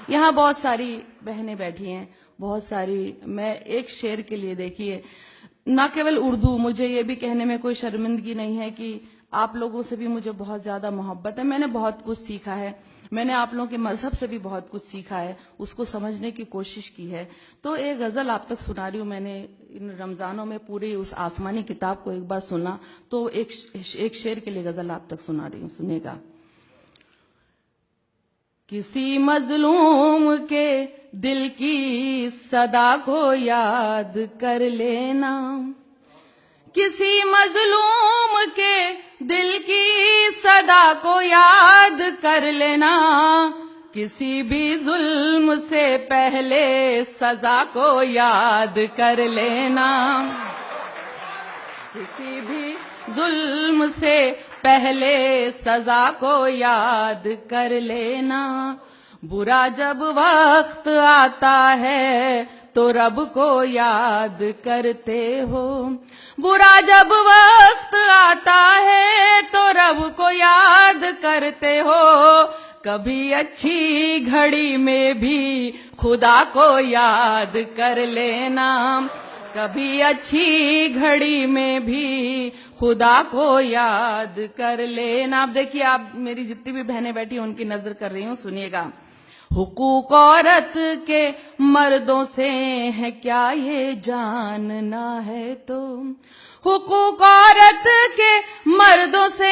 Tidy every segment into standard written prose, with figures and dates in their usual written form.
یہاں بہت ساری بہنیں بیٹھی ہیں، بہت ساری. میں ایک شعر کے لیے دیکھیے، نہ کیول اردو، مجھے یہ بھی کہنے میں کوئی شرمندگی نہیں ہے کہ آپ لوگوں سے بھی مجھے بہت زیادہ محبت ہے. میں نے بہت کچھ سیکھا ہے، میں نے آپ لوگوں کے مذہب سے بھی بہت کچھ سیکھا ہے، اس کو سمجھنے کی کوشش کی ہے. تو ایک غزل آپ تک سنا رہی ہوں. میں نے ان رمضانوں میں پوری اس آسمانی کتاب کو ایک بار سنا، تو ایک شعر کے لیے غزل آپ تک سنا رہی ہوں، سنیے گا. کسی مظلوم کے دل کی صدا کو یاد کر لینا، کسی مظلوم کے دل کی صدا کو یاد کر لینا، کسی بھی ظلم سے پہلے سزا کو یاد کر لینا، کسی بھی ظلم سے پہلے سزا کو یاد کر لینا. برا جب وقت آتا ہے تو رب کو یاد کرتے ہو، برا جب وقت آتا ہے تو رب کو یاد کرتے ہو. کبھی اچھی گھڑی میں بھی خدا کو یاد کر لینا، کبھی اچھی گھڑی میں بھی خدا کو یاد کر لینا. اب دیکھیے، آپ میری جتنی بھی بہنیں بیٹھی ہیں ان کی نظر کر رہی ہوں، سنیے گا. حقوق عورت کے مردوں سے ہے کیا یہ جاننا ہے تو، حقوق عورت کے مردوں سے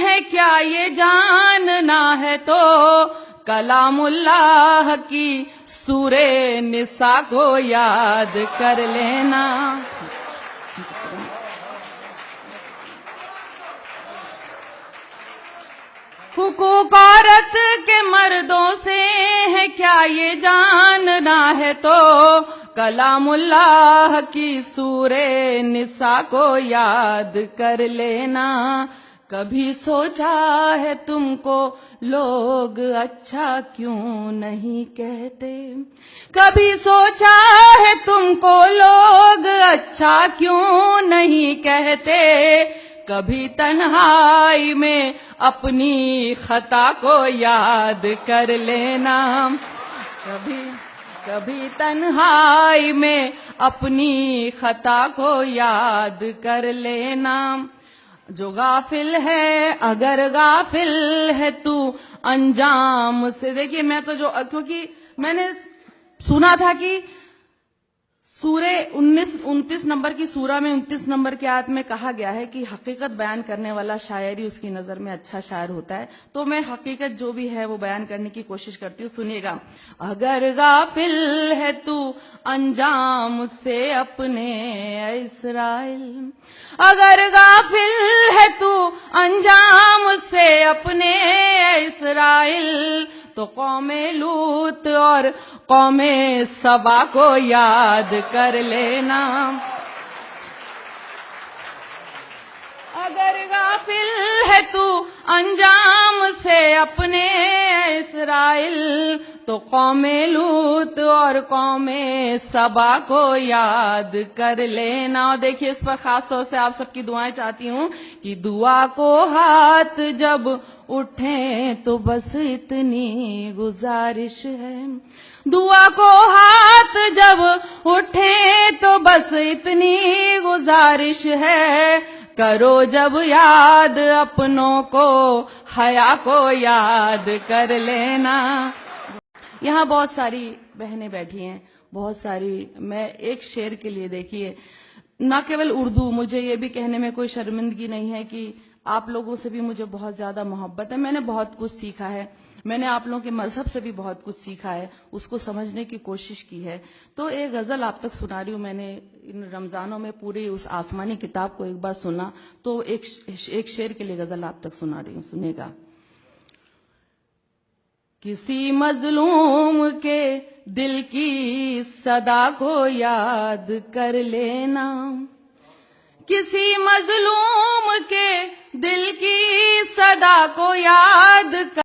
ہے کیا یہ جاننا ہے تو، کلام اللہ کی سورہ نساء کو یاد کر لینا. حقوق عورت کے مردوں سے ہے کیا یہ جاننا ہے تو، کلام اللہ کی سورہ نساء کو یاد کر لینا. کبھی سوچا ہے تم کو لوگ اچھا کیوں نہیں کہتے، کبھی سوچا ہے تم کو لوگ اچھا کیوں نہیں کہتے. کبھی تنہائی میں اپنی خطا کو یاد کر لینا، کبھی تنہائی میں اپنی خطا کو یاد کر لینا. جو غافل ہے اگر غافل ہے تو انجام سے. دیکھیے، میں تو کیونکہ میں نے سنا تھا کہ سورہ 29 نمبر کی سورہ میں 29 نمبر کی آیت میں کہا گیا ہے کہ حقیقت بیان کرنے والا شاعر ہی اس کی نظر میں اچھا شاعر ہوتا ہے. تو میں حقیقت جو بھی ہے وہ بیان کرنے کی کوشش کرتی ہوں، سنیے گا. اگر غافل ہے تو انجام سے اپنے اے اسرائیل، اگر غافل ہے تو انجام سے اپنے اے اسرائیل، تو قوم لوط اور قوم سبا کو یاد کر لینا. اگر غافل ہے تو انجام سے اپنے اسرائیل، تو قوم لوط اور قوم سبا کو یاد کر لینا. اور دیکھیے، اس پر خاص طور سے آپ سب کی دعائیں چاہتی ہوں کہ دعا کو ہاتھ جب اٹھیں تو بس اتنی گزارش ہے، دعا کو ہاتھ جب اٹھیں تو بس اتنی گزارش ہے. کرو جب یاد اپنوں کو حیا کو یاد کر لینا. یہاں بہت ساری بہنیں بیٹھی ہیں، بہت ساری. میں ایک شعر کے لیے دیکھیے، نہ کیول اردو، مجھے یہ بھی کہنے میں کوئی شرمندگی نہیں ہے کہ آپ لوگوں سے بھی مجھے بہت زیادہ محبت ہے. میں نے بہت کچھ سیکھا ہے، میں نے آپ لوگوں کے مذہب سے بھی بہت کچھ سیکھا ہے، اس کو سمجھنے کی کوشش کی ہے. تو ایک غزل آپ تک سنا رہی ہوں. میں نے ان رمضانوں میں پوری اس آسمانی کتاب کو ایک بار سنا، تو ایک شعر کے لیے غزل آپ تک سنا رہی ہوں، سنیے گا. کسی مظلوم کے دل کی صدا کو یاد کر لینا، کسی مظلوم کے دل کی صدا کو یاد کر